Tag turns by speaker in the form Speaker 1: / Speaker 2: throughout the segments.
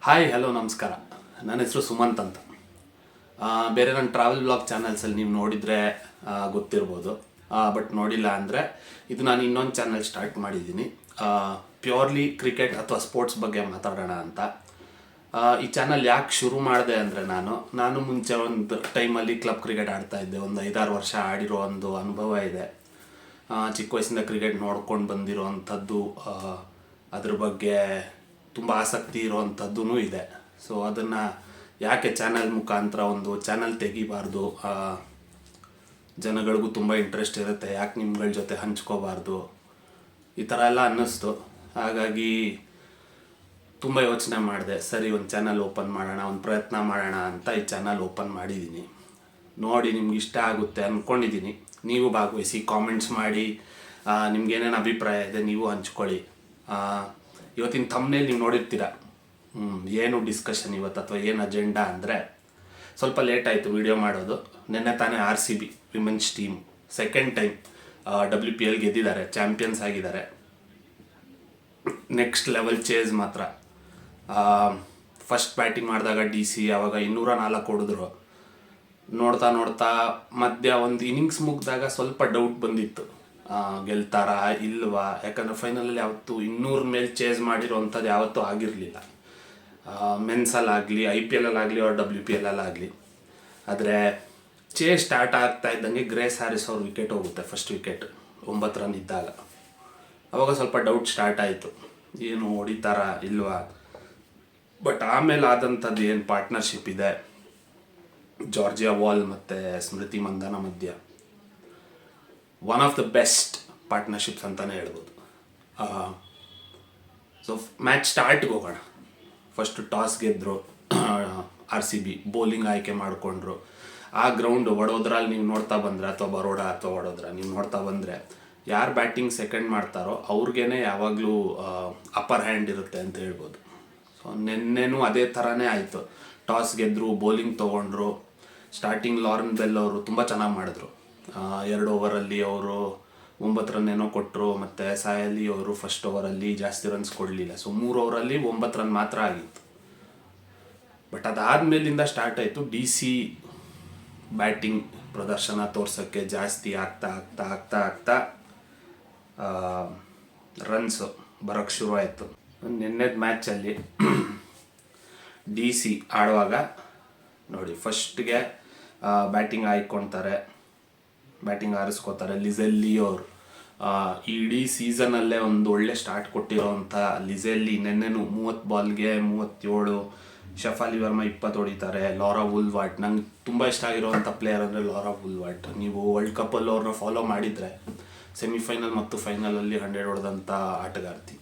Speaker 1: Hi hello ನಮಸ್ಕಾರ. ನನ್ನ ಹೆಸರು ಸುಮಂತ್ ಅಂತ. ಬೇರೆ ನನ್ನ ಟ್ರಾವೆಲ್ ಬ್ಲಾಗ್ ಚಾನಲ್ಸಲ್ಲಿ ನೀವು ನೋಡಿದರೆ ಗೊತ್ತಿರ್ಬೋದು, ಬಟ್ ನೋಡಿಲ್ಲ ಅಂದರೆ ಇದು ನಾನು ಇನ್ನೊಂದು ಚಾನಲ್ ಸ್ಟಾರ್ಟ್ ಮಾಡಿದ್ದೀನಿ. ಪ್ಯೂರ್ಲಿ ಕ್ರಿಕೆಟ್ ಅಥವಾ ಸ್ಪೋರ್ಟ್ಸ್ ಬಗ್ಗೆ ಮಾತಾಡೋಣ ಅಂತ. ಈ ಚಾನಲ್ ಯಾಕೆ ಶುರು ಮಾಡಿದೆ ಅಂದರೆ ನಾನು ಮುಂಚೆ ಒಂದು ಟೈಮಲ್ಲಿ ಕ್ಲಬ್ ಕ್ರಿಕೆಟ್ ಆಡ್ತಾಯಿದ್ದೆ. ಒಂದು 5-6 ವರ್ಷ ಆಡಿರೋ ಒಂದು ಅನುಭವ ಇದೆ. ಚಿಕ್ಕ ವಯಸ್ಸಿಂದ ಕ್ರಿಕೆಟ್ ನೋಡ್ಕೊಂಡು ಬಂದಿರೋ ಅಂಥದ್ದು, ಅದ್ರ ಬಗ್ಗೆ ತುಂಬ ಆಸಕ್ತಿ ಇರೋವಂಥದ್ದೂ ಇದೆ. ಸೊ ಅದನ್ನು ಯಾಕೆ ಚಾನಲ್ ಮುಖಾಂತರ ಒಂದು ಚಾನಲ್ ತೆಗಿಬಾರ್ದು, ಜನಗಳಿಗೂ ತುಂಬ ಇಂಟ್ರೆಸ್ಟ್ ಇರುತ್ತೆ, ಯಾಕೆ ನಿಮ್ಗಳ ಜೊತೆ ಹಂಚ್ಕೋಬಾರ್ದು, ಈ ಥರ ಎಲ್ಲ ಅನ್ನಿಸ್ತು. ಹಾಗಾಗಿ ತುಂಬ ಯೋಚನೆ ಮಾಡಿದೆ, ಸರಿ ಒಂದು ಚಾನಲ್ ಓಪನ್ ಮಾಡೋಣ, ಒಂದು ಪ್ರಯತ್ನ ಮಾಡೋಣ ಅಂತ ಈ ಚಾನಲ್ ಓಪನ್ ಮಾಡಿದ್ದೀನಿ. ನೋಡಿ ನಿಮ್ಗೆ ಇಷ್ಟ ಆಗುತ್ತೆ ಅಂದ್ಕೊಂಡಿದ್ದೀನಿ. ನೀವು ಭಾಗವಹಿಸಿ, ಕಾಮೆಂಟ್ಸ್ ಮಾಡಿ, ನಿಮ್ಗೇನೇನು ಅಭಿಪ್ರಾಯ ಇದೆ ನೀವು ಹಂಚ್ಕೊಳ್ಳಿ. ಇವತ್ತಿನ ಥಂಬ್ನೇಲ್ ನೀವು ನೋಡಿರ್ತೀರ, ಏನು ಡಿಸ್ಕಷನ್ ಇವತ್ತು ಅಥವಾ ಏನು ಅಜೆಂಡಾ ಅಂದರೆ, ಸ್ವಲ್ಪ ಲೇಟ್ ಆಯಿತು ವಿಡಿಯೋ ಮಾಡೋದು. ನಿನ್ನೆ ತಾನೇ RCB women's team second time WPL ಗೆದ್ದಿದ್ದಾರೆ, ಚಾಂಪಿಯನ್ಸ್ ಆಗಿದ್ದಾರೆ. ನೆಕ್ಸ್ಟ್ ಲೆವೆಲ್ ಚೇಸ್ ಮಾತ್ರ. ಫಸ್ಟ್ ಬ್ಯಾಟಿಂಗ್ ಮಾಡಿದಾಗ DC ಆವಾಗ 204 ಹೊಡೆದ್ರು. ನೋಡ್ತಾ ನೋಡ್ತಾ ಮಧ್ಯ ಒಂದು ಇನ್ನಿಂಗ್ಸ್ ಮುಗಿದಾಗ ಸ್ವಲ್ಪ ಡೌಟ್ ಬಂದಿತ್ತು, ಗೆಲ್ತಾರಾ ಇಲ್ವಾ, ಯಾಕಂದರೆ ಫೈನಲಲ್ಲಿ ಯಾವತ್ತೂ 200 ಮೇಲೆ ಚೇಸ್ ಮಾಡಿರೋವಂಥದ್ದು ಯಾವತ್ತೂ ಆಗಿರಲಿಲ್ಲ, ಮೆನ್ಸಲ್ಲಾಗಲಿ IPL ಅಲ್ಲಾಗಲಿ ಅವ್ರ WPL ಅಲ್ಲಾಗಲಿ. ಆದರೆ ಚೇಸ್ ಸ್ಟಾರ್ಟ್ ಆಗ್ತಾ ಇದ್ದಂಗೆ ಗ್ರೇಸ್ ಹ್ಯಾರಿಸ್ ಅವ್ರ ವಿಕೆಟ್ ಹೋಗುತ್ತೆ, ಫಸ್ಟ್ ವಿಕೆಟ್ 9 ರನ್ ಇದ್ದಾಗ. ಅವಾಗ ಸ್ವಲ್ಪ ಡೌಟ್ ಸ್ಟಾರ್ಟ್ ಆಯಿತು, ಏನು ಹೊಡಿತಾರಾ ಇಲ್ವಾ. ಬಟ್ ಆಮೇಲೆ ಆದಂಥದ್ದು ಏನು ಪಾರ್ಟ್ನರ್ಶಿಪ್ ಇದೆ ಜಾರ್ಜಿಯಾ ವಾಲ್ ಮತ್ತು ಸ್ಮೃತಿ ಮಂದಾನ ಮಧ್ಯ, one of the best partnerships ಅಂತಲೇ ಹೇಳ್ಬೋದು. ಸೊ ಮ್ಯಾಚ್ ಸ್ಟಾರ್ಟ್ಗೆ ಹೋಗೋಣ. ಫಸ್ಟು ಟಾಸ್ ಗೆದ್ದರು RCB, ಬೌಲಿಂಗ್ ಆಯ್ಕೆ ಮಾಡಿಕೊಂಡ್ರು. ಆ ಗ್ರೌಂಡು ವಡೋದ್ರಲ್ಲಿ ನೀವು ನೋಡ್ತಾ ಬಂದರೆ, ಅಥವಾ ಬರೋಡಾ ಅಥವಾ ವಡೋದರ ನೀವು ನೋಡ್ತಾ ಬಂದರೆ, ಯಾರು ಬ್ಯಾಟಿಂಗ್ ಸೆಕೆಂಡ್ ಮಾಡ್ತಾರೋ ಅವ್ರಿಗೇ ಯಾವಾಗಲೂ ಅಪ್ಪರ್ ಹ್ಯಾಂಡ್ ಇರುತ್ತೆ ಅಂತ ಹೇಳ್ಬೋದು. ಸೊ ನಿನ್ನೆನೂ ಅದೇ ಥರನೇ ಆಯಿತು. ಟಾಸ್ ಗೆದ್ದರು, ಬೌಲಿಂಗ್ ತೊಗೊಂಡ್ರು. ಸ್ಟಾರ್ಟಿಂಗ್ ಲಾರೆನ್ ಬೆಲ್ ಅವರು ತುಂಬ ಚೆನ್ನಾಗಿ ಮಾಡಿದ್ರು. 2 ಓವರಲ್ಲಿ ಅವರು 9 ರನ್ ಏನೋ ಕೊಟ್ಟರು, ಮತ್ತು ಸಾಯಲಿ ಅವರು ಫಸ್ಟ್ ಓವರಲ್ಲಿ ಜಾಸ್ತಿ ರನ್ಸ್ ಕೊಡಲಿಲ್ಲ. ಸೊ 3 ಓವರಲ್ಲಿ 9 ರನ್ ಮಾತ್ರ ಆಗಿತ್ತು. ಬಟ್ ಅದಾದಮೇಲಿಂದ ಸ್ಟಾರ್ಟ್ ಆಯಿತು DC ಬ್ಯಾಟಿಂಗ್ ಪ್ರದರ್ಶನ ತೋರ್ಸೋಕ್ಕೆ ಜಾಸ್ತಿ ಆಗ್ತಾ ಆಗ್ತಾ ಆಗ್ತಾ ಆಗ್ತಾ ರನ್ಸು ಬರೋಕ್ಕೆ ಶುರು ಆಯಿತು. ನಿನ್ನೆದ ಮ್ಯಾಚಲ್ಲಿ DC ಆಡುವಾಗ ನೋಡಿ, ಫಸ್ಟ್ಗೆ ಬ್ಯಾಟಿಂಗ್ ಆಯ್ಕೊಳ್ತಾರೆ, ಬ್ಯಾಟಿಂಗ್ ಆರಿಸ್ಕೋತಾರೆ ಲಿಜೆಲ್ಲಿ ಅವರು. ಇಡೀ ಸೀಸನಲ್ಲೇ ಒಂದು ಒಳ್ಳೆ ಸ್ಟಾರ್ಟ್ ಕೊಟ್ಟಿರೋವಂಥ ಲಿಜೆಲ್ಲಿ ನೆನ್ನೆನೂ 30 ಬಾಲ್ಗೆ 37, ಶಫಾಲಿ ವರ್ಮಾ 20 ಹೊಡಿತಾರೆ. ಲಾರಾ ವುಲ್ವಾರ್ಟ್, ನಂಗೆ ತುಂಬ ಇಷ್ಟ ಆಗಿರೋವಂಥ ಪ್ಲೇಯರ್ ಅಂದರೆ ಲಾರಾ ವುಲ್ವಾರ್ಟ್. ನೀವು ವರ್ಲ್ಡ್ ಕಪ್ಪಲ್ಲಿ ಅವ್ರನ್ನ ಫಾಲೋ ಮಾಡಿದರೆ, ಸೆಮಿಫೈನಲ್ ಮತ್ತು ಫೈನಲಲ್ಲಿ 100 ಹೊಡೆದಂಥ ಆಟಗಾರ್ತಿ.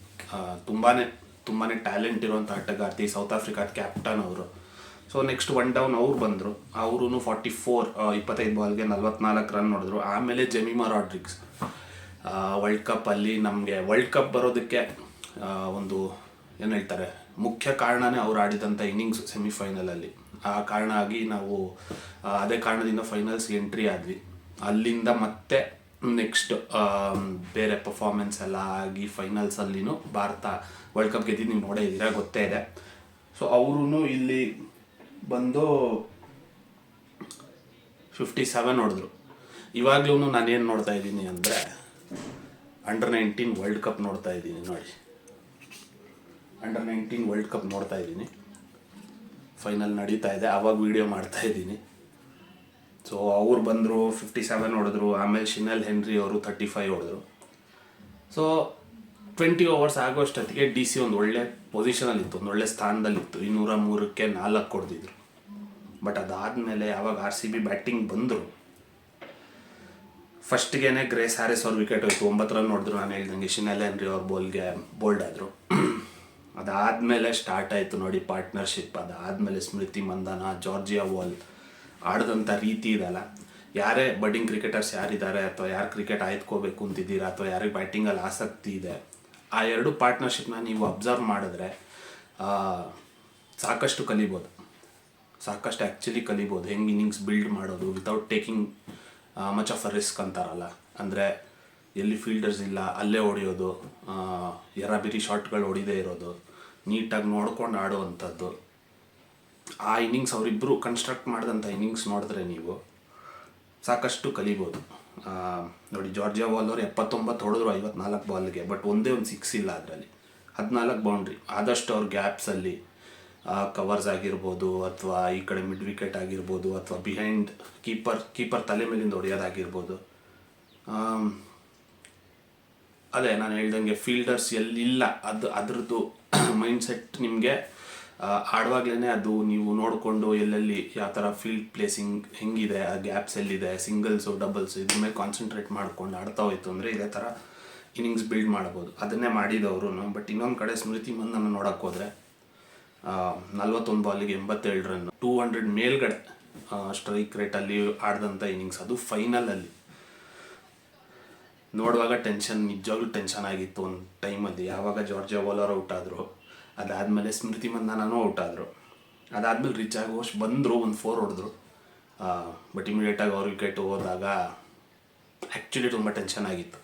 Speaker 1: ತುಂಬಾ ಟ್ಯಾಲೆಂಟ್ ಇರೋವಂಥ ಆಟಗಾರ್ತಿ. ಸೌತ್ ಆಫ್ರಿಕಾದ ಕ್ಯಾಪ್ಟನ್ ಅವರು. ಸೊ ನೆಕ್ಸ್ಟ್ 1 ಡೌನ್ ಅವ್ರು ಬಂದರು, ಅವರು 25 ಬಾಲ್ಗೆ 44 ರನ್ ಹೊಡೆದ್ರು. ಆಮೇಲೆ ಜೆಮಿಮಾ ರಾಡ್ರಿಗ್ಸ್. ವರ್ಲ್ಡ್ ಕಪ್ಪಲ್ಲಿ ನಮಗೆ ವರ್ಲ್ಡ್ ಕಪ್ ಬರೋದಕ್ಕೆ ಒಂದು ಏನು ಹೇಳ್ತಾರೆ, ಮುಖ್ಯ ಕಾರಣನೇ ಅವ್ರು ಆಡಿದಂಥ ಇನ್ನಿಂಗ್ಸ್ ಸೆಮಿಫೈನಲಲ್ಲಿ. ಆ ಕಾರಣ ಆಗಿ ನಾವು ಅದೇ ಕಾರಣದಿಂದ ಫೈನಲ್ಸ್ಗೆ ಎಂಟ್ರಿ ಆದ್ವಿ. ಅಲ್ಲಿಂದ ಮತ್ತೆ ನೆಕ್ಸ್ಟ್ ಬೇರೆ ಪರ್ಫಾರ್ಮೆನ್ಸ್ ಎಲ್ಲ ಆಗಿ ಫೈನಲ್ಸಲ್ಲಿನೂ ಭಾರತ ವರ್ಲ್ಡ್ ಕಪ್ ಗೆದ್ದಿದ್ದು ನೀವು ನೋಡೇ ಇದ್ದೀರಾ, ಗೊತ್ತೇ ಇದೆ. ಸೊ ಅವರು ಇಲ್ಲಿ ಬಂದು 57 ಹೊಡೆದ್ರು. ಇವಾಗಲೂ ನಾನೇನು ನೋಡ್ತಾ ಇದ್ದೀನಿ ಅಂದರೆ, ಅಂಡರ್-19 ವರ್ಲ್ಡ್ ಕಪ್ ನೋಡ್ತಾ ಇದ್ದೀನಿ. ನೋಡಿ, ಅಂಡರ್-19 ವರ್ಲ್ಡ್ ಕಪ್ ನೋಡ್ತಾ ಇದ್ದೀನಿ. ಫೈನಲ್ ನಡೀತಾ ಇದೆ, ಆವಾಗ ವೀಡಿಯೋ ಮಾಡ್ತಾ ಇದ್ದೀನಿ. ಸೊ ಅವ್ರು ಬಂದರು, 57 ಹೊಡೆದ್ರು. ಆಮೇಲೆ ಶಿನೆಲ್ ಹೆನ್ರಿ ಅವರು 35 ಹೊಡೆದ್ರು. ಸೊ 20 ಓವರ್ಸ್ ಆಗೋಷ್ಟೊತ್ತಿಗೆ DC ಒಂದು ಒಳ್ಳೆ ಪೊಸಿಷನಲ್ಲಿತ್ತು, ಒಂದು ಒಳ್ಳೆ ಸ್ಥಾನದಲ್ಲಿತ್ತು. 203ಕ್ಕೆ 4 ಹೊಡೆದಿದ್ರು. ಬಟ್ ಅದಾದಮೇಲೆ ಯಾವಾಗ RCB ಬ್ಯಾಟಿಂಗ್ ಬಂದರು, ಫಸ್ಟ್ಗೆ ಗ್ರೇಸ್ ಹ್ಯಾರಿಸ್ ಅವ್ರ ವಿಕೆಟ್ ಹೋಯ್ತು, 9 ರನ್ ಹೊಡೆದ್ರು. ನಾನು ಹೇಳ್ದಂಗೆ ಶಿನೆಲ್ ಹೆನ್ರಿ ಅವ್ರ ಬೋಲ್ಡ್ ಆದರು. ಅದಾದಮೇಲೆ ಸ್ಟಾರ್ಟ್ ಆಯಿತು ನೋಡಿ ಪಾರ್ಟ್ನರ್ಶಿಪ್. ಅದಾದಮೇಲೆ ಸ್ಮೃತಿ ಮಂದಾನ, ಜಾರ್ಜಿಯಾ ವಾಲ್ ಆಡಿದಂಥ ರೀತಿ ಇದೆಲ್ಲ. ಯಾರೇ ಬಡ್ಡಿಂಗ್ ಕ್ರಿಕೆಟರ್ಸ್ ಯಾರಿದ್ದಾರೆ, ಅಥವಾ ಯಾರು ಕ್ರಿಕೆಟ್ ಆಯ್ತ್ಕೋಬೇಕು ಅಂತಿದ್ದೀರಾ, ಅಥವಾ ಯಾರಿಗೆ ಬ್ಯಾಟಿಂಗಲ್ಲಿ ಆಸಕ್ತಿ ಇದೆ, ಆ 2 ಪಾರ್ಟ್ನರ್ಶಿಪ್ನ ನೀವು ಅಬ್ಸರ್ವ್ ಮಾಡಿದ್ರೆ ಸಾಕಷ್ಟು ಕಲಿಬೋದು. ಸಾಕಷ್ಟು ಆ್ಯಕ್ಚುಲಿ ಕಲಿಬೋದು. ಹೆಂಗೆ ಇನ್ನಿಂಗ್ಸ್ ಬಿಲ್ಡ್ ಮಾಡೋದು without taking much of a risk ಅಂತಾರಲ್ಲ. ಅಂದರೆ ಎಲ್ಲಿ ಫೀಲ್ಡರ್ಸ್ ಇಲ್ಲ ಅಲ್ಲೇ ಹೊಡೆಯೋದು, ಎರಾಬಿರಿ ಶಾಟ್ಗಳು ಹೊಡಿದೇ ಇರೋದು, ನೀಟಾಗಿ ನೋಡ್ಕೊಂಡು ಆಡುವಂಥದ್ದು. ಆ ಇನ್ನಿಂಗ್ಸ್ ಅವರಿಬ್ಬರು ಕನ್ಸ್ಟ್ರಕ್ಟ್ ಮಾಡಿದಂಥ ಇನ್ನಿಂಗ್ಸ್ ನೋಡಿದ್ರೆ ನೀವು ಸಾಕಷ್ಟು ಕಲಿಬೋದು. ನೋಡಿ, ಜಾರ್ಜಿಯಾ ವಾಲರ್ 79 ಹೊಡೆದ್ರು 54 ಬಾಲ್ಗೆ, ಬಟ್ ಒಂದೇ ಒಂದು 6 ಇಲ್ಲ ಅದರಲ್ಲಿ, 14 ಬೌಂಡ್ರಿ. ಆದಷ್ಟು ಅವ್ರ ಗ್ಯಾಪ್ಸಲ್ಲಿ ಕವರ್ಸ್ ಆಗಿರ್ಬೋದು, ಅಥವಾ ಈ ಕಡೆ ಮಿಡ್ ವಿಕೆಟ್ ಆಗಿರ್ಬೋದು, ಅಥವಾ ಬಿಹೈಂಡ್ ಕೀಪರ್ ತಲೆ ಮೇಲಿಂದ ಹೊಡೆಯೋದಾಗಿರ್ಬೋದು. ಅದೇ ನಾನು ಹೇಳ್ದಂಗೆ ಫೀಲ್ಡರ್ಸ್ ಎಲ್ಲಿಲ್ಲ ಅದರದ್ದು ಮೈಂಡ್ಸೆಟ್ ನಿಮಗೆ ಆಡುವಾಗಲೇ ಅದು ನೀವು ನೋಡಿಕೊಂಡು ಎಲ್ಲೆಲ್ಲಿ ಯಾವ ಥರ ಫೀಲ್ಡ್ ಪ್ಲೇಸಿಂಗ್ ಹೆಂಗಿದೆ, ಆ ಗ್ಯಾಪ್ಸ್ ಎಲ್ಲಿದೆ, ಸಿಂಗಲ್ಸು ಡಬಲ್ಸು ಇದ್ರ ಮೇಲೆ ಕಾನ್ಸಂಟ್ರೇಟ್ ಮಾಡ್ಕೊಂಡು ಆಡ್ತಾ ಹೋಯ್ತು ಅಂದರೆ ಇದೇ ಥರ ಇನ್ನಿಂಗ್ಸ್ ಬಿಲ್ಡ್ ಮಾಡ್ಬೋದು. ಅದನ್ನೇ ಮಾಡಿದವರು. ಬಟ್ ಇನ್ನೊಂದು ಕಡೆ ಸ್ಮೃತಿ ಮಂದನ ನೋಡೋಕ್ಕೆ ಹೋದರೆ 41 ಬಾಲಿಗೆ 87 ರನ್, 200 ಮೇಲ್ಗಡೆ ಸ್ಟ್ರೈಕ್ ರೇಟಲ್ಲಿ ಆಡಿದಂಥ ಇನ್ನಿಂಗ್ಸ್, ಅದು ಫೈನಲಲ್ಲಿ ನೋಡುವಾಗ ನಿಜವಾಗ್ಲೂ ಟೆನ್ಷನ್ ಆಗಿತ್ತು ಒಂದು ಟೈಮಲ್ಲಿ. ಯಾವಾಗ ಜಾರ್ಜಿಯಾ ವಾಲರ್ ಔಟ್ ಆದರು, ಅದಾದಮೇಲೆ ಸ್ಮೃತಿ ಮಂದನೂ ಔಟ್ ಆದರು. ಅದಾದಮೇಲೆ ರಿಚ್ ಘೋಷ್ ಬಂದರು, ಒಂದು 4 ಹೊಡೆದ್ರು. ಬಟ್ ಇಮಿಡಿಯೇಟಾಗಿ ಅವ್ರ ವಿಕೆಟ್ ಹೋದಾಗ ಆ್ಯಕ್ಚುಲಿ ತುಂಬ ಟೆನ್ಷನ್ ಆಗಿತ್ತು.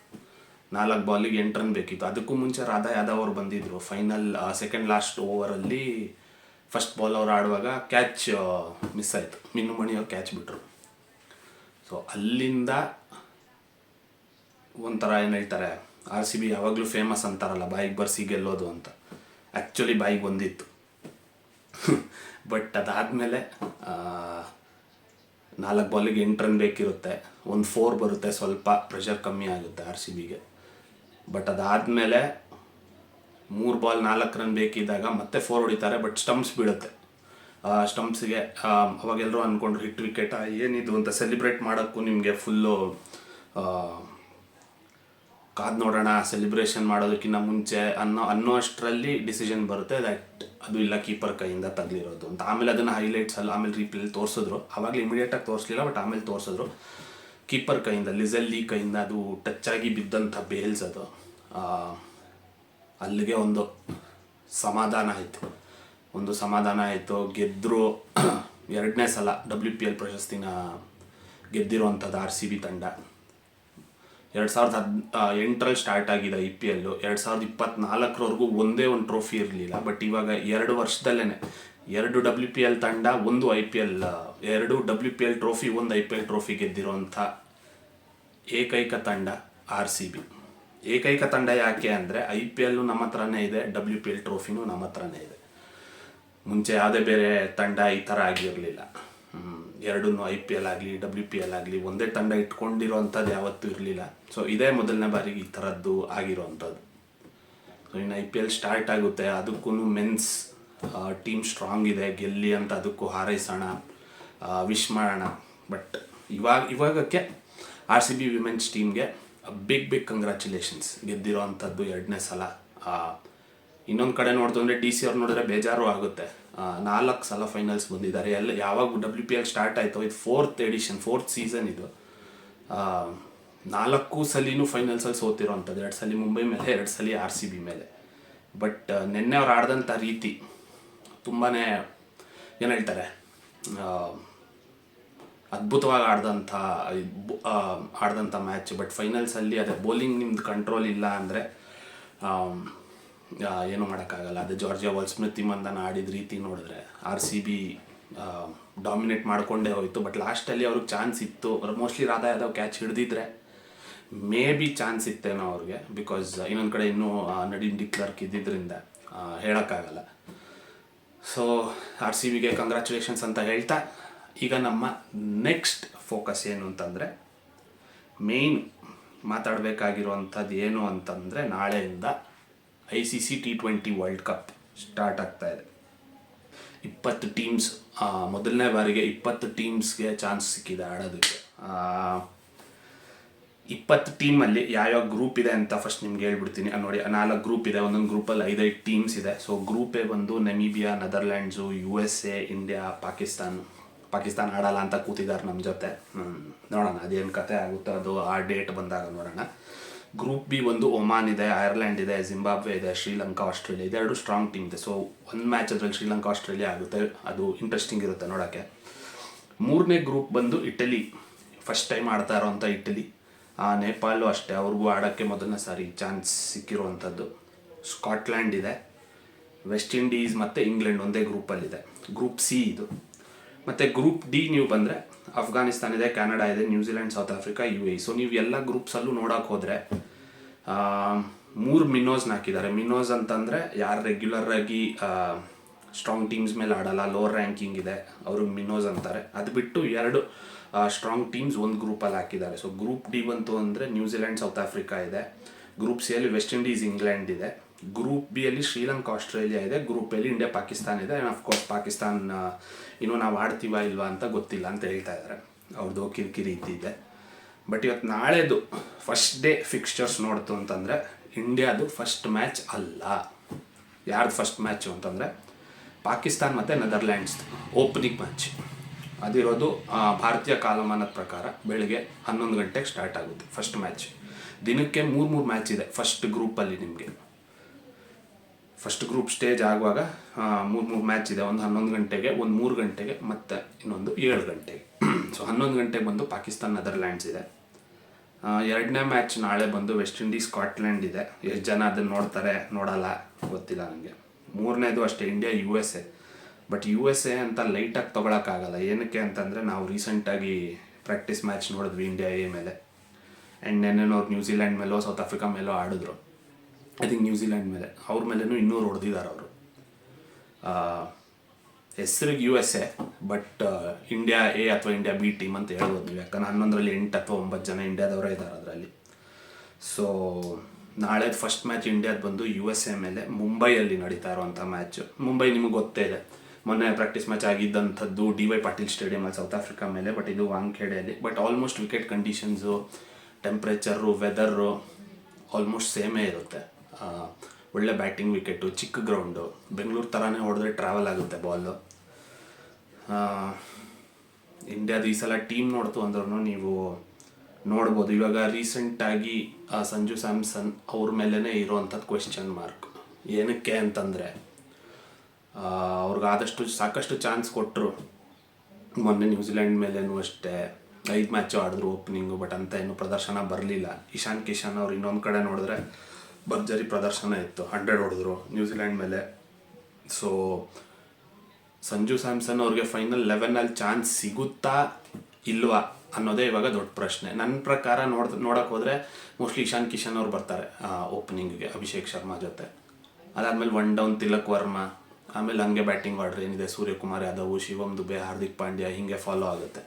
Speaker 1: 4 ಬಾಲಿಗೆ 8 ರನ್ ಬೇಕಿತ್ತು. ಅದಕ್ಕೂ ಮುಂಚೆ ರಾಧಾ ಯಾದವ್ ಅವರು ಬಂದಿದ್ದರು ಫೈನಲ್ ಸೆಕೆಂಡ್ ಲಾಸ್ಟ್ ಓವರಲ್ಲಿ. ಫಸ್ಟ್ ಬಾಲ್ ಅವ್ರು ಆಡುವಾಗ ಕ್ಯಾಚ್ ಮಿಸ್ ಆಯಿತು, ಮಿನ್ನು ಮಣಿ ಅವ್ರು ಕ್ಯಾಚ್ ಬಿಟ್ಟರು. ಸೊ ಅಲ್ಲಿಂದ ಒಂಥರ ಏನು ಹೇಳ್ತಾರೆ, RCB ಯಾವಾಗಲೂ ಫೇಮಸ್ ಅಂತಾರಲ್ಲ, ಬಾಯಿಗೆ ಬರ್ಸಿ ಗೆಲ್ಲೋದು ಅಂತ. ಆ್ಯಕ್ಚುಲಿ ಬಾಯಿಗೆ ಬಂದಿತ್ತು. ಬಟ್ ಅದಾದಮೇಲೆ 4 ಬಾಲಿಗೆ 8 ರನ್ ಬೇಕಿರುತ್ತೆ, ಒಂದು 4 ಬರುತ್ತೆ, ಸ್ವಲ್ಪ ಪ್ರೆಷರ್ ಕಮ್ಮಿ ಆಗುತ್ತೆ RCBಗೆ. ಬಟ್ ಅದಾದಮೇಲೆ 3 ಬಾಲ್ 4 ರನ್ ಬೇಕಿದ್ದಾಗ ಮತ್ತೆ 4 ಹೊಡಿತಾರೆ, ಬಟ್ ಸ್ಟಂಪ್ಸ್ ಬೀಳುತ್ತೆ. ಸ್ಟಂಪ್ಸ್ಗೆ ಅವಾಗೆಲ್ಲರೂ ಅಂದ್ಕೊಂಡ್ರು ಹಿಟ್ ವಿಕೆಟ್ ಏನಿದು ಅಂತ ಸೆಲಿಬ್ರೇಟ್ ಮಾಡೋಕ್ಕೂ ನಿಮಗೆ ಫುಲ್ಲು ಕಾದು ನೋಡೋಣ, ಸೆಲಿಬ್ರೇಷನ್ ಮಾಡೋದಕ್ಕಿಂತ ಮುಂಚೆ ಅನ್ನೋ ಅಷ್ಟರಲ್ಲಿ ಡಿಸಿಷನ್ ಬರುತ್ತೆ ದಟ್ ಅದು ಇಲ್ಲ, ಕೀಪರ್ ಕೈಯಿಂದ ತಗಲಿರೋದು ಅಂತ. ಆಮೇಲೆ ಅದನ್ನು ಹೈಲೈಟ್ಸಲ್ಲಿ ಆಮೇಲೆ ರೀಪ್ಲೇಲಿ ತೋರಿಸಿದ್ರು. ಆವಾಗಲೇ ಇಮಿಡಿಯೇಟಾಗಿ ತೋರಿಸಲಿಲ್ಲ, ಬಟ್ ಆಮೇಲೆ ತೋರಿಸಿದ್ರು. ಕೀಪರ್ ಕೈಯಿಂದ, ಲಿಜೆಲ್ಲಿ ಕೈಯಿಂದ ಅದು ಟಚ್ ಆಗಿ ಬಿದ್ದಂಥ ಬೇಲ್ಸ್ ಅದು. ಅಲ್ಲಿಗೆ ಒಂದು ಸಮಾಧಾನ ಆಯಿತು. ಗೆದ್ದರು. 2ನೇ ಸಲ WPL ಪ್ರಶಸ್ತಿನ ಗೆದ್ದಿರುವಂಥದ್ದು RCB ತಂಡ. 2008ರಲ್ಲಿ ಸ್ಟಾರ್ಟ್ ಆಗಿದೆ IPL. 2024ವರೆಗೂ ಒಂದೇ ಒಂದು ಟ್ರೋಫಿ ಇರಲಿಲ್ಲ. ಬಟ್ ಇವಾಗ 2 ವರ್ಷದಲ್ಲೇ 2 WPL ತಂಡ, 1 IPL, 2 WPL trophy, 1 IPL trophy ಗೆದ್ದಿರುವಂಥ ಏಕೈಕ ತಂಡ RCB. ಏಕೈಕ ತಂಡ ಯಾಕೆ ಅಂದರೆ IPL ನಮ್ಮ ಹತ್ರನೇ ಇದೆ, WPL ಟ್ರೋಫಿನೂ ನಮ್ಮ ಹತ್ರನೇ ಇದೆ. ಮುಂಚೆ ಯಾವುದೇ ಬೇರೆ ತಂಡ ಈ ಥರ ಆಗಿರಲಿಲ್ಲ. 2 IPL ಆಗಲಿ WPL ಆಗಲಿ ಒಂದೇ ತಂಡ ಇಟ್ಕೊಂಡಿರೋವಂಥದ್ದು ಯಾವತ್ತೂ ಇರಲಿಲ್ಲ. ಸೊ ಇದೇ ಮೊದಲನೇ ಬಾರಿಗೆ ಈ ಥರದ್ದು ಆಗಿರೋವಂಥದ್ದು. ಸೊ ಇನ್ನು IPL ಸ್ಟಾರ್ಟ್ ಆಗುತ್ತೆ, ಅದಕ್ಕೂ ಮೆನ್ಸ್ ಟೀಮ್ ಸ್ಟ್ರಾಂಗ್ ಇದೆ, ಗೆಲ್ಲಿ ಅಂತ ಅದಕ್ಕೂ ಹಾರೈಸೋಣ, ವಿಶ್ ಮಾಡೋಣ. ಬಟ್ ಇವಾಗಕ್ಕೆ RCB ವಿಮೆನ್ಸ್ ಟೀಮ್ಗೆ ಬಿಗ್ ಕಂಗ್ರ್ಯಾಚುಲೇಷನ್ಸ್, ಗೆದ್ದಿರೋ ಅಂಥದ್ದು 2ನೇ ಸಲ. ಇನ್ನೊಂದು ಕಡೆ ನೋಡ್ತು ಅಂದರೆ DC ಅವ್ರು ನೋಡಿದ್ರೆ ಬೇಜಾರು ಆಗುತ್ತೆ. 4 ಸಲ ಫೈನಲ್ಸ್ ಬಂದಿದ್ದಾರೆ. ಯಾವಾಗ WPL ಸ್ಟಾರ್ಟ್ ಆಯಿತು, ಇದು 4th ಸೀಸನ್ ಇದು. 4 ಸಲಿನೂ ಫೈನಲ್ಸಲ್ಲಿ ಸೋತಿರೋವಂಥದ್ದು. 2 ಸಲ ಮುಂಬೈ ಮೇಲೆ, 2 ಸಲ RCB ಮೇಲೆ. ಬಟ್ ನಿನ್ನೆ ಅವ್ರು ಆಡಿದಂಥ ರೀತಿ ತುಂಬಾ ಏನು ಹೇಳ್ತಾರೆ, ಅದ್ಭುತವಾಗಿ ಆಡ್ದಂಥ ಮ್ಯಾಚ್. ಬಟ್ ಫೈನಲ್ಸಲ್ಲಿ ಅದೇ ಬೌಲಿಂಗ್ ನಿಮ್ದು ಕಂಟ್ರೋಲ್ ಇಲ್ಲ ಅಂದರೆ ಏನೂ ಮಾಡೋಕ್ಕಾಗಲ್ಲ. ಅದು ಜಾರ್ಜಿಯಾ ವಾಲರ್, ಸ್ಮೃತಿ ಮಂದನ ಆಡಿದ ರೀತಿ ನೋಡಿದ್ರೆ RCB ಡಾಮಿನೇಟ್ ಮಾಡಿಕೊಂಡೇ ಹೋಯಿತು. ಬಟ್ ಲಾಸ್ಟಲ್ಲಿ ಅವ್ರಿಗೆ ಚಾನ್ಸ್ ಇತ್ತು. ಮೋಸ್ಟ್ಲಿ ರಾಧಾ ಯಾದವ್ ಕ್ಯಾಚ್ ಹಿಡಿದಿದ್ರೆ ಮೇ ಬಿ ಚಾನ್ಸ್ ಇತ್ತೇನೋ ಅವ್ರಿಗೆ. ಬಿಕಾಸ್ ಇನ್ನೊಂದು ಕಡೆ ಇನ್ನೂ ನಡೀನ್ ಡಿಕ್ಲರ್ಕ್ ಇದ್ದಿದ್ದರಿಂದ ಹೇಳೋಕ್ಕಾಗಲ್ಲ. ಸೊ RCBಗೆ ಕಂಗ್ರ್ಯಾಚುಲೇಷನ್ಸ್ ಅಂತ ಹೇಳ್ತಾ, ಈಗ ನಮ್ಮ ನೆಕ್ಸ್ಟ್ ಫೋಕಸ್ ಏನು ಅಂತಂದರೆ, ಮೇಯ್ನ್ ಮಾತಾಡಬೇಕಾಗಿರುವಂಥದ್ದು ಏನು ಅಂತಂದರೆ, ನಾಳೆಯಿಂದ ICC T20 world cup start ಆಗ್ತಾ ಇದೆ. 20 ಟೀಮ್ಸ್, ಮೊದಲನೇ ಬಾರಿಗೆ 20 ಟೀಮ್ಸ್ಗೆ ಚಾನ್ಸ್ ಸಿಕ್ಕಿದೆ ಆಡೋದಕ್ಕೆ. 20 ಟೀಮಲ್ಲಿ ಯಾವ್ಯಾವ ಗ್ರೂಪ್ ಇದೆ ಅಂತ ಫಸ್ಟ್ ನಿಮ್ಗೆ ಹೇಳ್ಬಿಡ್ತೀನಿ. ನೋಡಿ, 4 ಗ್ರೂಪ್ ಇದೆ. ಒಂದೊಂದು ಗ್ರೂಪಲ್ಲಿ 5 ಟೀಮ್ಸ್ ಇದೆ. ಸೊ ಗ್ರೂಪ್ ಎ ಬಂದು Namibia, Netherlands, USA, India, Pakistan ಆಡಲ್ಲ ಅಂತ ಕೂತಿದ್ದಾರೆ ನಮ್ಮ ಜೊತೆ. ನೋಡೋಣ ಅದೇನು ಕತೆ ಆಗುತ್ತೋ, ಅದು ಆ ಡೇಟ್ ಬಂದಾಗ ನೋಡೋಣ. ಗ್ರೂಪ್ ಬಿ ಒಂದು ಒಮಾನ್ ಇದೆ, ಐರ್ಲ್ಯಾಂಡ್ ಇದೆ, ಜಿಂಬಾಬ್ವೆ ಇದೆ, ಶ್ರೀಲಂಕಾ, ಆಸ್ಟ್ರೇಲಿಯಾ ಇದೆ. 2 ಸ್ಟ್ರಾಂಗ್ ಟೀಮ್ ಇದೆ. ಸೊ ಒಂದು ಮ್ಯಾಚ್ ಅದರಲ್ಲಿ ಶ್ರೀಲಂಕಾ ಆಸ್ಟ್ರೇಲಿಯಾ ಆಗುತ್ತೆ. ಅದು ಇಂಟ್ರೆಸ್ಟಿಂಗ್ ಇರುತ್ತೆ ನೋಡೋಕ್ಕೆ. 3ನೇ ಗ್ರೂಪ್ ಬಂದು ಇಟಲಿ, ಫಸ್ಟ್ ಟೈಮ್ ಆಡ್ತಾ ಇರೋವಂಥ ಇಟಲಿ. ನೇಪಾಳು ಅಷ್ಟೇ, ಅವ್ರಿಗೂ ಆಡೋಕ್ಕೆ ಮೊದಲನೇ ಸಾರಿ ಚಾನ್ಸ್ ಸಿಕ್ಕಿರುವಂಥದ್ದು. ಸ್ಕಾಟ್ಲ್ಯಾಂಡ್ ಇದೆ, ವೆಸ್ಟ್ ಇಂಡೀಸ್ ಮತ್ತು ಇಂಗ್ಲೆಂಡ್ ಒಂದೇ ಗ್ರೂಪಲ್ಲಿದೆ. ಗ್ರೂಪ್ ಸಿ ಇದು. ಮತ್ತು ಗ್ರೂಪ್ ಡಿ ನೀವು ಬಂದರೆ ಅಫ್ಘಾನಿಸ್ತಾನ ಇದೆ, ಕೆನಡಾ ಇದೆ, New Zealand, south Africa, UAE. So ನೀವು ಎಲ್ಲ ಗ್ರೂಪ್ಸಲ್ಲೂ ನೋಡೋಕೆ ಹೋದರೆ 3 ಮಿನೋಸ್ನ ಹಾಕಿದ್ದಾರೆ. ಮಿನೋಸ್ ಅಂತಂದರೆ ಯಾರು ರೆಗ್ಯುಲರಾಗಿ ಸ್ಟ್ರಾಂಗ್ ಟೀಮ್ಸ್ ಮೇಲೆ ಆಡಲ್ಲ, ಲೋವರ್ ರ್ಯಾಂಕಿಂಗ್ ಇದೆ, ಅವ್ರಿಗೆ ಮಿನೋಸ್ ಅಂತಾರೆ. ಅದು ಬಿಟ್ಟು 2 ಸ್ಟ್ರಾಂಗ್ ಟೀಮ್ಸ್ ಒಂದು ಗ್ರೂಪಲ್ಲಿ ಹಾಕಿದ್ದಾರೆ. ಸೊ ಗ್ರೂಪ್ ಡಿ ಬಂತು ಅಂದರೆ ನ್ಯೂಜಿಲೆಂಡ್, ಸೌತ್ ಆಫ್ರಿಕಾ ಇದೆ. ಗ್ರೂಪ್ ಸಿ ಅಲ್ಲಿ ವೆಸ್ಟ್ ಇಂಡೀಸ್, ಇಂಗ್ಲೆಂಡ್ ಇದೆ. ಗ್ರೂಪ್ ಬಿ ಅಲ್ಲಿ ಶ್ರೀಲಂಕಾ, ಆಸ್ಟ್ರೇಲಿಯಾ ಇದೆ. ಗ್ರೂಪ್ ಎಲ್ಲಿ ಇಂಡಿಯಾ, ಪಾಕಿಸ್ತಾನ ಇದೆ. ಆ್ಯಂಡ್ ಅಫ್ಕೋರ್ಸ್ ಪಾಕಿಸ್ತಾನ್ ಇನ್ನೂ ನಾವು ಆಡ್ತೀವ ಇಲ್ವಾ ಅಂತ ಗೊತ್ತಿಲ್ಲ ಅಂತ ಹೇಳ್ತಾ ಇದ್ದಾರೆ. ಅವ್ರದ್ದು ಕಿರಿಕಿರಿ ಇದೆ. ಬಟ್ ಇವತ್ತು ನಾಳೆದು ಫಸ್ಟ್ ಡೇ ಫಿಕ್ಸ್ಚರ್ಸ್ ನೋಡ್ತು ಅಂತಂದರೆ ಇಂಡಿಯಾದು ಫಸ್ಟ್ ಮ್ಯಾಚ್ ಅಲ್ಲ. ಯಾರ್ದು ಫಸ್ಟ್ ಮ್ಯಾಚು ಅಂತಂದರೆ ಪಾಕಿಸ್ತಾನ್ ಮತ್ತು ನೆದರ್ಲ್ಯಾಂಡ್ಸ್ ಓಪನಿಂಗ್ ಮ್ಯಾಚ್. ಅದಿರೋದು ಭಾರತೀಯ ಕಾಲಮಾನದ ಪ್ರಕಾರ ಬೆಳಗ್ಗೆ 11 ಗಂಟೆಗೆ ಸ್ಟಾರ್ಟ್ ಆಗುತ್ತೆ ಫಸ್ಟ್ ಮ್ಯಾಚ್. ದಿನಕ್ಕೆ 3 ಮ್ಯಾಚ್ ಇದೆ ಫಸ್ಟ್ ಗ್ರೂಪಲ್ಲಿ. ನಿಮಗೆ ಫಸ್ಟ್ ಗ್ರೂಪ್ ಸ್ಟೇಜ್ ಆಗುವಾಗ 3 ಮ್ಯಾಚ್ ಇದೆ. ಒಂದು 11 ಗಂಟೆಗೆ, ಒಂದು 3 ಗಂಟೆಗೆ, ಮತ್ತು ಇನ್ನೊಂದು 7 ಗಂಟೆಗೆ. ಸೊ 11 ಗಂಟೆಗೆ ಬಂದು ಪಾಕಿಸ್ತಾನ್ ನೆದರ್ಲ್ಯಾಂಡ್ಸ್ ಇದೆ. 2ನೇ ಮ್ಯಾಚ್ ನಾಳೆ ಬಂದು ವೆಸ್ಟ್ ಇಂಡೀಸ್, ಸ್ಕಾಟ್ಲೆಂಡ್ ಇದೆ. ಎಷ್ಟು ಜನ ಅದನ್ನು ನೋಡ್ತಾರೆ ನೋಡಲ್ಲ ಗೊತ್ತಿಲ್ಲ ನನಗೆ. 3ನೇದು ಅಷ್ಟೇ, ಇಂಡಿಯಾ, USA. ಬಟ್ USA ಅಂತ ಲೈಟಾಗಿ ತೊಗೊಳಕ್ಕಾಗಲ್ಲ. ಏನಕ್ಕೆ ಅಂತಂದರೆ ನಾವು ರೀಸೆಂಟಾಗಿ ಪ್ರಾಕ್ಟೀಸ್ ಮ್ಯಾಚ್ ನೋಡಿದ್ವಿ ಇಂಡಿಯಾ ಎ ಮೇಲೆ. ಆ್ಯಂಡ್ ನೆನ್ನೆನವ್ರು ನ್ಯೂಜಿಲೆಂಡ್ ಮೇಲೋ ಸೌತ್ ಆಫ್ರಿಕಾ ಮೇಲೋ ಆಡಿದ್ರು. ಐ ಥಿಂಕ್ ನ್ಯೂಜಿಲೆಂಡ್ ಮೇಲೆ, ಅವ್ರ ಮೇಲೂ 200 ಹೊಡೆದಿದ್ದಾರೆ ಅವರು. ಹೆಸರಿಗೆ USA, ಬಟ್ ಇಂಡಿಯಾ ಎ ಅಥವಾ ಇಂಡಿಯಾ ಬಿ ಟೀಮ್ ಅಂತ ಹೇಳ್ಬೋದು ನೀವು. ಯಾಕಂದ್ರೆ 11ರಲ್ಲಿ 8 ಅಥವಾ 9 ಜನ ಇಂಡಿಯಾದವರೇ ಇದ್ದಾರೆ ಅದರಲ್ಲಿ. ಸೊ ನಾಳೆ ಫಸ್ಟ್ ಮ್ಯಾಚ್ ಇಂಡಿಯಾದ ಬಂದು USA ಮೇಲೆ ಮುಂಬೈಯಲ್ಲಿ ನಡೀತಾ ಇರುವಂಥ ಮ್ಯಾಚ್. ಮುಂಬೈ ನಿಮಗೆ ಗೊತ್ತೇ ಇದೆ, ಮೊನ್ನೆ ಪ್ರಾಕ್ಟೀಸ್ ಮ್ಯಾಚ್ ಆಗಿದ್ದಂಥದ್ದು DY ಪಾಟೀಲ್ ಸ್ಟೇಡಿಯಮಲ್ಲಿ ಸೌತ್ ಆಫ್ರಿಕಾ ಮೇಲೆ. ಬಟ್ ಇದು ವಾಂಖೇಡೆಯಲ್ಲಿ. But almost wicket conditions, temperature, weather almost ಸೇಮೇ ಇರುತ್ತೆ. ಒಳ್ಳೆ ಬ್ಯಾಟಿಂಗ್ ವಿಕೆಟು, ಚಿಕ್ಕ ಗ್ರೌಂಡು, ಬೆಂಗಳೂರು ಥರನೇ ಹೊಡೆದ್ರೆ ಟ್ರಾವೆಲ್ ಆಗುತ್ತೆ ಬಾಲು. ಇಂಡಿಯಾದ ಈ ಸಲ ಟೀಮ್ ನೋಡ್ತು ಅಂದ್ರೂ ನೀವು ನೋಡ್ಬೋದು. ಇವಾಗ ರೀಸೆಂಟಾಗಿ ಸಂಜು ಸ್ಯಾಮ್ಸನ್ ಅವ್ರ ಮೇಲೇ ಇರೋವಂಥದ್ದು ಕ್ವೆಶ್ಚನ್ ಮಾರ್ಕ್. ಏನಕ್ಕೆ ಅಂತಂದರೆ ಅವ್ರಿಗಾದಷ್ಟು ಸಾಕಷ್ಟು ಚಾನ್ಸ್ ಕೊಟ್ಟರು. ಮೊನ್ನೆ ನ್ಯೂಜಿಲೆಂಡ್ ಮೇಲೇನೂ ಅಷ್ಟೇ 5 ಮ್ಯಾಚು ಆಡಿದ್ರು ಓಪನಿಂಗು. ಬಟ್ ಅಂತ ಏನು ಪ್ರದರ್ಶನ ಬರಲಿಲ್ಲ. ಇಶಾನ್ ಕಿಶನ್ ಅವ್ರು ಇನ್ನೊಂದು ಕಡೆ ನೋಡಿದ್ರೆ ಭರ್ಜರಿ ಪ್ರದರ್ಶನ ಇತ್ತು, 100 ಹೊಡೆದ್ರು ನ್ಯೂಜಿಲೆಂಡ್ ಮೇಲೆ. ಸೊ ಸಂಜು ಸ್ಯಾಮ್ಸನ್ ಅವ್ರಿಗೆ ಫೈನಲ್ 11ಅಲ್ಲಿ ಚಾನ್ಸ್ ಸಿಗುತ್ತಾ ಇಲ್ವಾ ಅನ್ನೋದೇ ಇವಾಗ ದೊಡ್ಡ ಪ್ರಶ್ನೆ. ನನ್ನ ಪ್ರಕಾರ ನೋಡೋಕೆ ಹೋದರೆ ಮೋಸ್ಟ್ಲಿ ಇಶಾನ್ ಕಿಶನ್ ಅವ್ರು ಬರ್ತಾರೆ ಓಪನಿಂಗಿಗೆ ಅಭಿಷೇಕ್ ಶರ್ಮಾ ಜೊತೆ. ಅದಾದಮೇಲೆ 1 ಡೌನ್ ತಿಲಕ್ ವರ್ಮಾ. ಆಮೇಲೆ ಹಂಗೆ ಬ್ಯಾಟಿಂಗ್ ಆರ್ಡ್ರ್ ಏನಿದೆ ಸೂರ್ಯಕುಮಾರ್ ಯಾದವ್, ಶಿವಮ್ ದುಬೆ, ಹಾರ್ದಿಕ್ ಪಾಂಡ್ಯ, ಹೀಗೆ ಫಾಲೋ ಆಗುತ್ತೆ.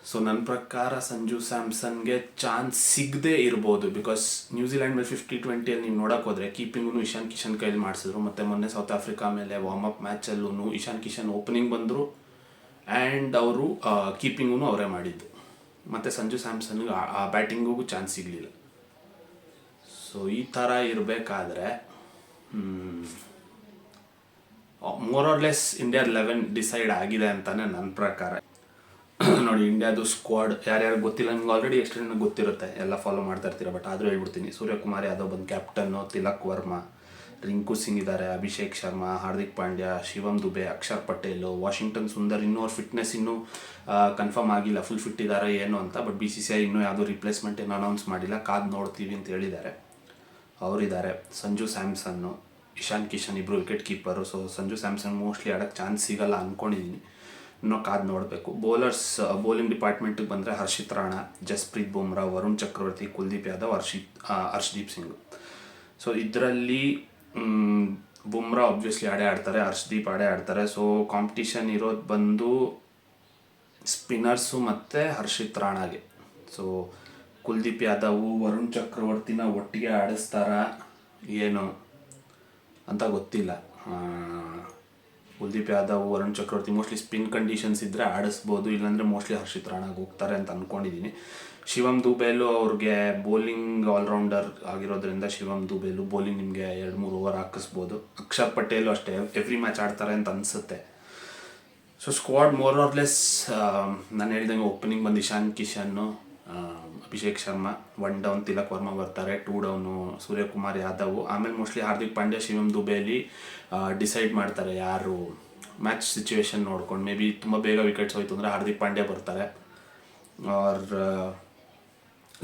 Speaker 1: ಸೊ ನನ್ನ ಪ್ರಕಾರ ಸಂಜು ಸ್ಯಾಮ್ಸನ್ಗೆ ಚಾನ್ಸ್ ಸಿಗದೆ ಇರ್ಬೋದು. ಬಿಕಾಸ್ ನ್ಯೂಜಿಲೆಂಡ್ ಮೇಲೆ 50-20 ನೀವು ನೋಡೋಕೆ ಹೋದರೆ ಕೀಪಿಂಗೂ ಇಶಾನ್ ಕಿಶನ್ ಕೈಲಿ ಮಾಡಿಸಿದ್ರು. ಮತ್ತು ಮೊನ್ನೆ ಸೌತ್ ಆಫ್ರಿಕಾ ಮೇಲೆ ವಾರ್ಮ್ ಅಪ್ ಮ್ಯಾಚಲ್ಲೂ ಇಶಾನ್ ಕಿಶನ್ ಓಪನಿಂಗ್ ಬಂದರು ಆ್ಯಂಡ್ ಅವರು ಕೀಪಿಂಗೂ ಅವರೇ ಮಾಡಿದ್ದು. ಮತ್ತು ಸಂಜು ಸ್ಯಾಮ್ಸನ್ಗೆ ಆ ಬ್ಯಾಟಿಂಗಿಗೂ ಚಾನ್ಸ್ ಸಿಗಲಿಲ್ಲ. ಸೊ ಈ ಥರ ಇರಬೇಕಾದ್ರೆ more or less India 11 decide ಆಗಿದೆ ಅಂತಲೇ ನನ್ನ ಪ್ರಕಾರ. ನೋಡಿ, ಇಂಡಿಯಾದು ಸ್ಕ್ವಾಡ್ ಯಾರ್ಯಾರು ಗೊತ್ತಿಲ್ಲ, ನಿಮ್ಗೆ ಆಲ್ರೆಡಿ ಎಷ್ಟು ಜನ ಗೊತ್ತಿರುತ್ತೆ, ಎಲ್ಲ ಫಾಲೋ ಮಾಡ್ತಾ ಇರ್ತೀರ. ಬಟ್ ಆದರೂ ಹೇಳ್ಬಿಡ್ತೀನಿ. ಸೂರ್ಯಕುಮಾರ್ ಯಾದವ್ ಬಂದು ಕ್ಯಾಪ್ಟನ್ನು, ತಿಲಕ್ ವರ್ಮಾ, ರಿಂಕು ಸಿಂಗ್ ಇದ್ದಾರೆ, ಅಭಿಷೇಕ್ ಶರ್ಮಾ, ಹಾರ್ದಿಕ್ ಪಾಂಡ್ಯ, ಶಿವಮ್ ದುಬೆ, ಅಕ್ಷರ್ ಪಟೇಲು, ವಾಷಿಂಗ್ಟನ್ ಸುಂದರ್. ಇನ್ನೂ ಅವ್ರ ಫಿಟ್ನೆಸ್ ಇನ್ನೂ ಕನ್ಫರ್ಮ್ ಆಗಿಲ್ಲ, ಫುಲ್ ಫಿಟ್ ಇದ್ದಾರೆ ಏನು ಅಂತ. ಬಟ್ BCCI ಇನ್ನೂ ಯಾವುದೂ ರಿಪ್ಲೇಸ್ಮೆಂಟ್ ಏನು ಅನೌನ್ಸ್ ಮಾಡಿಲ್ಲ, ಕಾದು ನೋಡ್ತೀವಿ ಅಂತ ಹೇಳಿದ್ದಾರೆ. ಅವರಿದ್ದಾರೆ. ಸಂಜು ಸ್ಯಾಮ್ಸನ್ನು, ಇಶಾನ್ ಕಿಶನ್ ಇಬ್ಬರು wicket keeper. So Sanju Samson mostly ಆಡೋಕ್ಕೆ ಚಾನ್ಸ್ ಸಿಗಲ್ಲ ಅಂದ್ಕೊಂಡಿದ್ದೀನಿ. ಇನ್ನೂ ಕಾದು ನೋಡಬೇಕು. ಬೌಲಿಂಗ್ ಡಿಪಾರ್ಟ್ಮೆಂಟಿಗೆ ಬಂದರೆ ಹರ್ಷಿತ್ ರಾಣಾ, ಜಸ್ಪ್ರೀತ್ ಬುಮ್ರಾ, ವರುಣ್ ಚಕ್ರವರ್ತಿ, ಕುಲ್ದೀಪ್ ಯಾದವ್, ಹರ್ಷದೀಪ್ ಸಿಂಗ್. ಸೊ ಇದರಲ್ಲಿ ಬುಮ್ರಾ ಆಬ್ವಿಯಸ್ಲಿ ಆಡೇ ಆಡ್ತಾರೆ, ಹರ್ಷದೀಪ್ ಆಡೇ ಆಡ್ತಾರೆ. ಸೊ ಕಾಂಪಿಟಿಷನ್ ಇರೋದು ಬಂದು ಸ್ಪಿನ್ನರ್ಸು ಮತ್ತು ಹರ್ಷಿತ್ ರಾಣಾಗೆ. ಸೊ ಕುಲ್ದೀಪ್ ಯಾದವ್, ವರುಣ್ ಚಕ್ರವರ್ತಿನ ಒಟ್ಟಿಗೆ ಆಡಿಸ್ತಾರಾ ಏನು ಅಂತ ಗೊತ್ತಿಲ್ಲ. ಕುಲ್ದೀಪ್ ಯಾದವ್, ವರುಣ್ ಚಕ್ರವರ್ತಿ ಮೋಸ್ಟ್ಲಿ ಸ್ಪಿನ್ ಕಂಡೀಷನ್ಸ್ ಇದ್ದರೆ ಆಡಿಸ್ಬೋದು, ಇಲ್ಲಾಂದರೆ ಮೋಸ್ಟ್ಲಿ ಹರ್ಷಿತ್ ರಾಣಾಗೆ ಹೋಗ್ತಾರೆ ಅಂತ ಅಂದ್ಕೊಂಡಿದ್ದೀನಿ. ಶಿವಮ್ ದುಬೆಲು ಅವ್ರಿಗೆ ಬೌಲಿಂಗ್ ಆಲ್ರೌಂಡರ್ ಆಗಿರೋದ್ರಿಂದ ಶಿವಮ್ ದುಬೆಲು ಬೌಲಿಂಗ್ ನಿಮಗೆ 2-3 ಓವರ್ ಹಾಕಿಸ್ಬೋದು. ಅಕ್ಷರ್ ಪಟೇಲು ಅಷ್ಟೇ ಎವ್ರಿ ಮ್ಯಾಚ್ ಆಡ್ತಾರೆ ಅಂತ ಅನಿಸುತ್ತೆ. So squad more or less ನಾನು ಹೇಳಿದಂಗೆ ಓಪನಿಂಗ್ ಬಂದು ಇಶಾನ್ ಕಿಶನ್ನು, ಅಭಿಷೇಕ್ ಶರ್ಮಾ, 1 ಡೌನ್ ತಿಲಕ್ ವರ್ಮಾ ಬರ್ತಾರೆ, 2 ಡೌನು ಸೂರ್ಯಕುಮಾರ್ ಯಾದವ್. ಆಮೇಲೆ ಮೋಸ್ಟ್ಲಿ ಹಾರ್ದಿಕ್ ಪಾಂಡ್ಯ, ಶಿವಮ್ ದುಬೆಲಿ ಡಿಸೈಡ್ ಮಾಡ್ತಾರೆ ಯಾರು ಮ್ಯಾಚ್ ಸಿಚುವೇಶನ್ ನೋಡ್ಕೊಂಡು. ಮೇ ಬಿ ತುಂಬ ಬೇಗ ವಿಕೆಟ್ಸ್ ಹೋಯ್ತು ಅಂದರೆ ಹಾರ್ದಿಕ್ ಪಾಂಡ್ಯ ಬರ್ತಾರೆ. Or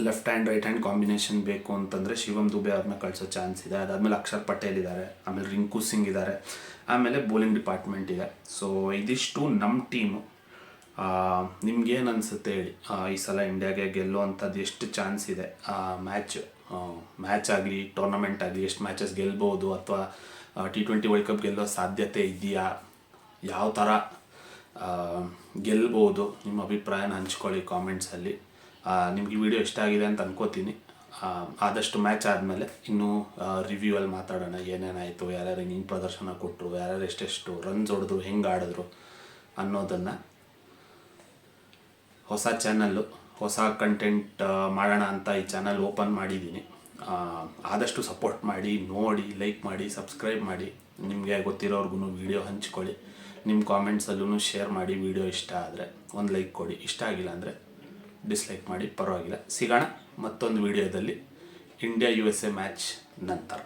Speaker 1: left hand right hand combination ಬೇಕು ಅಂತಂದರೆ ಶಿವಮ್ ದುಬೆ ಅವ್ರನ್ನ ಕಳಿಸೋ ಚಾನ್ಸ್ ಇದೆ. ಅದಾದಮೇಲೆ ಅಕ್ಷರ್ ಪಟೇಲ್ ಇದ್ದಾರೆ, ಆಮೇಲೆ ರಿಂಕು ಸಿಂಗ್ ಇದ್ದಾರೆ, ಆಮೇಲೆ ಬೌಲಿಂಗ್ ಡಿಪಾರ್ಟ್ಮೆಂಟ್ ಇದೆ. ಸೊ ಇದಿಷ್ಟು ನಮ್ಮ ಟೀಮು. ನಿಮ್ಗೇನು ಅನಿಸುತ್ತೆ ಹೇಳಿ, ಈ ಸಲ ಇಂಡಿಯಾಗೆ ಗೆಲ್ಲುವಂಥದ್ದು ಎಷ್ಟು ಚಾನ್ಸ್ ಇದೆ? ಮ್ಯಾಚ್ ಆಗಲಿ ಟೂರ್ನಮೆಂಟ್ ಆಗಲಿ ಎಷ್ಟು ಮ್ಯಾಚಸ್ ಗೆಲ್ಬೋದು, ಅಥವಾ T20 ವರ್ಲ್ಡ್ ಕಪ್ ಗೆಲ್ಲೋ ಸಾಧ್ಯತೆ ಇದೆಯಾ? ಯಾವ ಥರ ಗೆಲ್ಬೋದು? ನಿಮ್ಮ ಅಭಿಪ್ರಾಯನ ಹಂಚ್ಕೊಳ್ಳಿ ಕಾಮೆಂಟ್ಸಲ್ಲಿ. ನಿಮ್ಗೆ ಈ ವಿಡಿಯೋ ಇಷ್ಟ ಆಗಿದೆ ಅಂತ ಅನ್ಕೋತೀನಿ. ಆದಷ್ಟು ಮ್ಯಾಚ್ ಆದಮೇಲೆ ಇನ್ನೂ ರಿವ್ಯೂ ಅಲ್ಲಿ ಮಾತಾಡೋಣ. ಏನೇನಾಯಿತು, ಯಾರ್ಯಾರು ಹಿಂಗೆ ಪ್ರದರ್ಶನ ಕೊಟ್ಟರು, ಯಾರ್ಯಾರು ಎಷ್ಟೆಷ್ಟು ರನ್ಸ್ ಹೊಡೆದ್ರು, ಹೆಂಗೆ ಆಡಿದ್ರು ಅನ್ನೋದನ್ನು. ಹೊಸ ಚಾನಲ್ಲು, ಹೊಸ ಕಂಟೆಂಟ್ ಮಾಡೋಣ ಅಂತ ಈ ಚಾನಲ್ ಓಪನ್ ಮಾಡಿದ್ದೀನಿ. ಆದಷ್ಟು ಸಪೋರ್ಟ್ ಮಾಡಿ, ನೋಡಿ, ಲೈಕ್ ಮಾಡಿ, ಸಬ್ಸ್ಕ್ರೈಬ್ ಮಾಡಿ. ನಿಮಗೆ ಗೊತ್ತಿರೋರ್ಗು ವಿಡಿಯೋ ಹಂಚ್ಕೊಳ್ಳಿ. ನಿಮ್ಮ ಕಾಮೆಂಟ್ಸಲ್ಲೂ ಶೇರ್ ಮಾಡಿ. ವಿಡಿಯೋ ಇಷ್ಟ ಆದರೆ ಒಂದು ಲೈಕ್ ಕೊಡಿ, ಇಷ್ಟ ಆಗಿಲ್ಲ ಅಂದರೆ ಡಿಸ್ಲೈಕ್ ಮಾಡಿ, ಪರವಾಗಿಲ್ಲ. ಸಿಗೋಣ ಮತ್ತೊಂದು ವಿಡಿಯೋದಲ್ಲಿ ಇಂಡಿಯಾ USA ಮ್ಯಾಚ್ ನಂತರ.